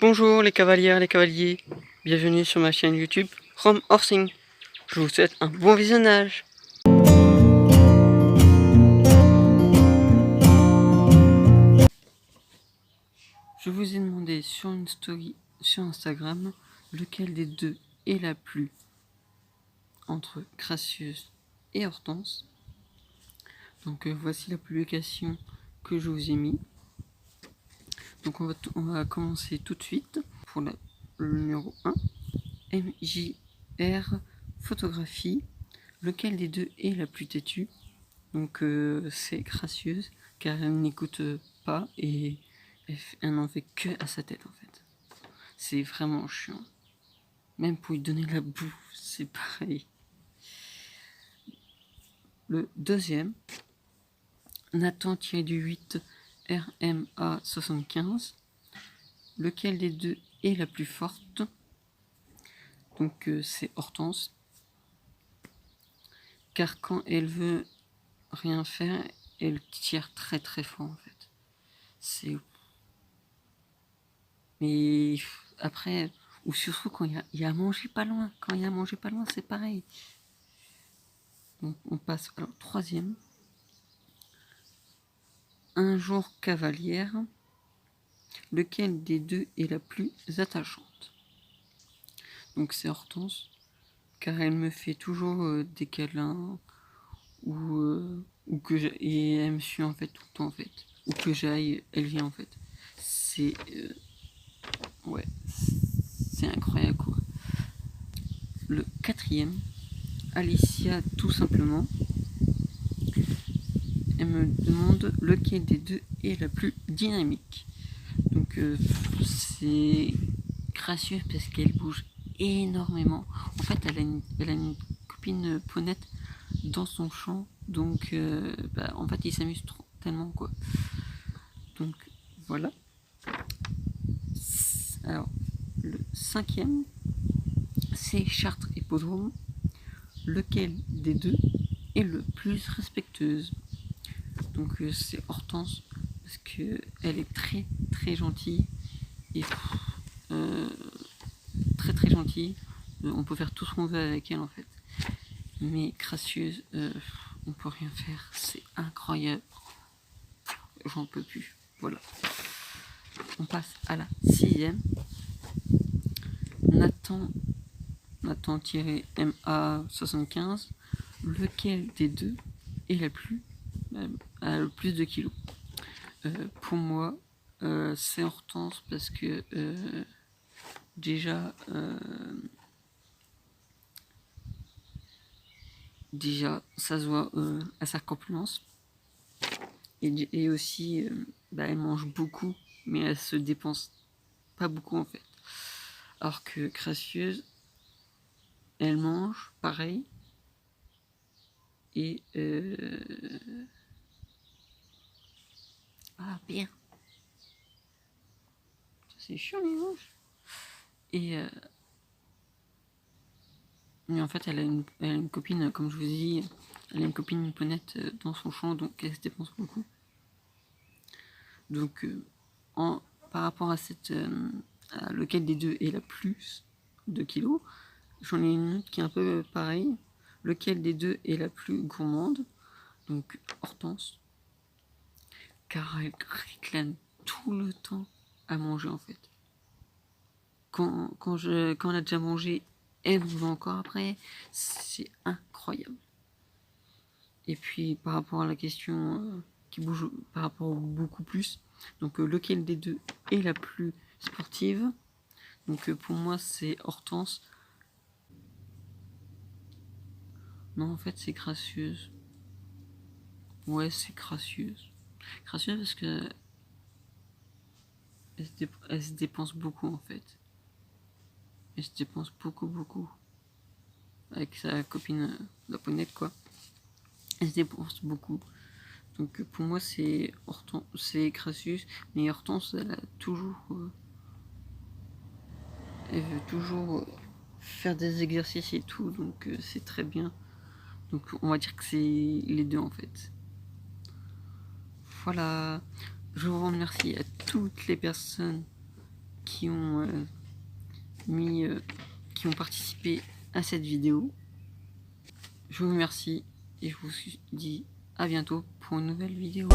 Bonjour les cavalières, les cavaliers, bienvenue sur ma chaîne YouTube Rome Horsing. Je vous souhaite un bon visionnage. Je vous ai demandé sur une story sur Instagram lequel des deux est la plus entre Gracieuse et Hortense. Donc voici la publication que je vous ai mis. Donc on va commencer tout de suite pour le numéro 1. MJR Photographie. Lequel des deux est la plus têtue? Donc c'est Gracieuse car elle n'écoute pas et elle n'en fait que à sa tête en fait. C'est vraiment chiant. Même pour lui donner la bouffe, c'est pareil. Le deuxième, Nathan-8 RMA75. Lequel des deux est la plus forte? Donc c'est Hortense. Car quand elle veut rien faire, elle tire très très fort en fait. C'est... Mais après, ou surtout quand il y a à manger pas loin. Quand il y a à manger pas loin, c'est pareil. Donc on passe alors troisième. Un jour cavalière. Lequel des deux est la plus attachante? Donc c'est Hortense, car elle me fait toujours des câlins ou que et elle me suit en fait tout le temps en fait. Ou que j'aille, elle vient en fait. C'est ouais, c'est incroyable quoi. Le quatrième, Alicia tout simplement. Elle me demande lequel des deux est la plus dynamique. Donc c'est Gracieuse parce qu'elle bouge énormément. En fait, elle a une copine ponette dans son champ. Donc en fait, ils s'amusent tellement quoi. Donc voilà. Alors le cinquième, c'est Chartres Hippodrome. Lequel des deux est le plus respectueuse? Donc c'est Hortense parce que elle est très très gentille et très très gentille. On peut faire tout ce qu'on veut avec elle en fait. Mais Gracieuse, on peut rien faire. C'est incroyable. J'en peux plus. Voilà. On passe à la sixième. Nathan-MA75. Lequel des deux est a le plus de kilos? Pour moi, c'est Hortense parce que déjà ça se voit à sa corpulence et aussi elle mange beaucoup mais elle se dépense pas beaucoup en fait, alors que Gracieuse elle mange pareil et ah bien, c'est chiant les manches. Et mais en fait elle a une copine, comme je vous ai dit, elle a une copine nipponnette dans son champ, donc elle se dépense beaucoup. Donc par rapport à à lequel des deux est la plus de kilos, j'en ai une autre qui est un peu pareil. Lequel des deux est la plus gourmande? Donc Hortense, car elle réclame tout le temps à manger en fait. Quand on a déjà mangé, elle veut encore après. C'est incroyable. Et puis par rapport à la question qui bouge par rapport au beaucoup plus, donc lequel des deux est la plus sportive? Donc pour moi c'est Hortense. Non en fait c'est Gracieuse. Ouais c'est Gracieuse. Gracieuse parce que elle se dépense beaucoup en fait. Elle se dépense beaucoup. Avec sa copine la ponette quoi. Elle se dépense beaucoup. Donc pour moi c'est Hortense, c'est Gracieuse, mais Hortense elle a toujours elle veut toujours faire des exercices et tout, donc c'est très bien. Donc on va dire que c'est les deux en fait. Voilà, je vous remercie à toutes les personnes qui ont qui ont participé à cette vidéo. Je vous remercie et je vous dis à bientôt pour une nouvelle vidéo.